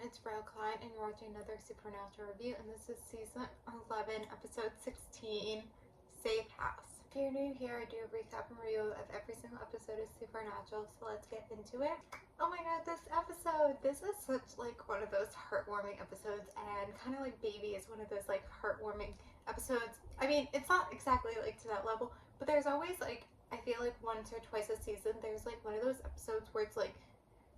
it's Rael Klein, and you're watching another Supernatural review, and this is season 11, episode 16, Safe House. If you're new here, I do a recap and review of every single episode of Supernatural, so let's get into it. Oh my god, this episode! This is such like one of those heartwarming episodes, and kind of like Baby is one of those like heartwarming episodes. I mean, it's not exactly like to that level, but there's always like, I feel like once or twice a season, there's like one of those episodes where it's like,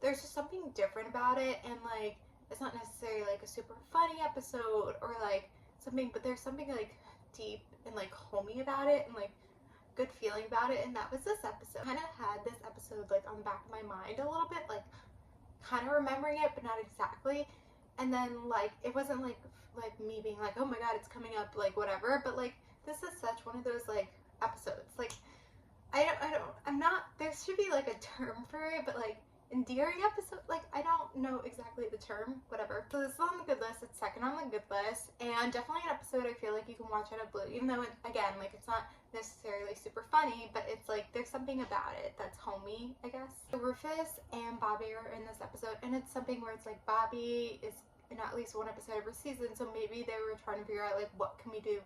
there's just something different about it, and like it's not necessarily like a super funny episode or like something, but there's something like deep and like homey about it and like good feeling about it, and that was this episode. Kind of had this episode like on the back of my mind a little bit, like kind of remembering it but not exactly, and then like it wasn't like me being like, oh my god, it's coming up, like whatever, but like this is such one of those like episodes, like I'm not, there should be like a term for it, but like endearing episode, like I don't know exactly the term, whatever. So this is on the good list, it's second on the good list, and definitely an episode I feel like you can watch out of blue, even though it, again, like it's not necessarily super funny, but it's like there's something about it that's homey, I guess. So Rufus and Bobby are in this episode, and it's something where it's like Bobby is in at least one episode every season, so maybe they were trying to figure out like what can we do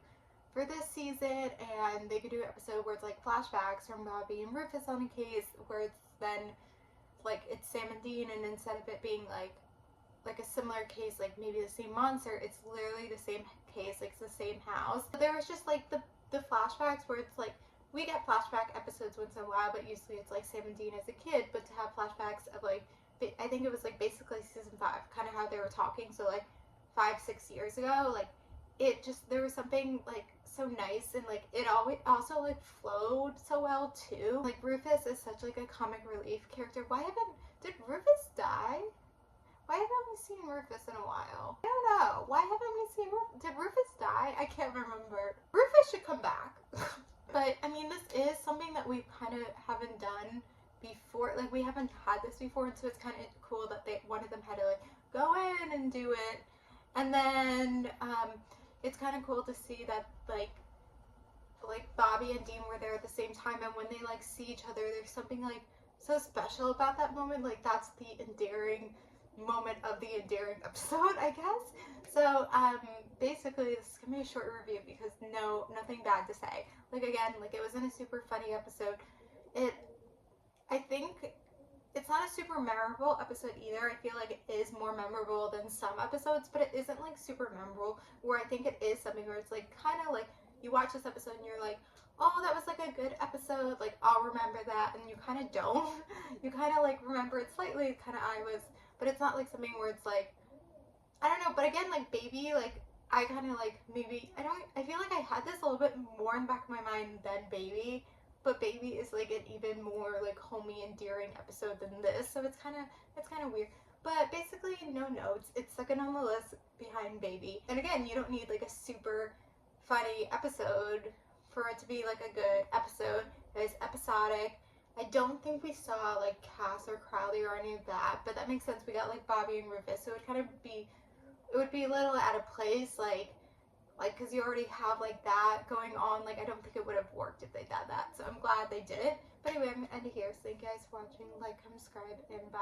for this season, and they could do an episode where it's like flashbacks from Bobby and Rufus on a case, where it's then like it's Sam and Dean, and instead of it being like a similar case, like maybe the same monster, it's literally the same case, like it's the same house. But there was just like the flashbacks where it's like we get flashback episodes once in a while, but usually it's like Sam and Dean as a kid. But to have flashbacks of like, I think it was like basically season 5, kind of how they were talking, so like 5-6 years ago, like it just, there was something like so nice, and like it always also like flowed so well too. Like Rufus is such like a comic relief character. Did Rufus die? Why haven't we seen Rufus in a while? I don't know. Why haven't we seen Rufus? Did Rufus die? I can't remember. Rufus should come back. But I mean, this is something that we kind of haven't done before. Like we haven't had this before, and so it's kind of cool that one of them had to like go in and do it. And then it's kind of cool to see that like Bobby and Dean were there at the same time, and when they like see each other, there's something like so special about that moment. Like that's the endearing moment of the endearing episode, I guess. So basically this is gonna be a short review because nothing bad to say. Like again, like it wasn't a super funny episode. I think it's not a super memorable episode either. I feel like it is more memorable than some episodes, but it isn't like super memorable, where I think it is something where it's like kind of like you watch this episode and you're like, oh, that was like a good episode, like I'll remember that, and you kind of don't. You kind of like remember it slightly, kind of I was, but it's not like something where it's like, I don't know. But again, like Baby, like I kind of like maybe, I feel like I had this a little bit more in the back of my mind than Baby, but Baby is like an even more like homey, endearing episode than this, so it's kind of weird. But basically, no notes. It's second on the list behind Baby. And again, you don't need like a super funny episode for it to be like a good episode. It's episodic. I don't think we saw like Cass or Crowley or any of that, but that makes sense. We got like Bobby and Rufus, so it would be a little out of place, like because you already have like that going on. Like I don't think it would have worked if they did that, so I'm glad they did it. But anyway, I'm gonna end it here. So thank you guys for watching. Like, comment, subscribe, and bye.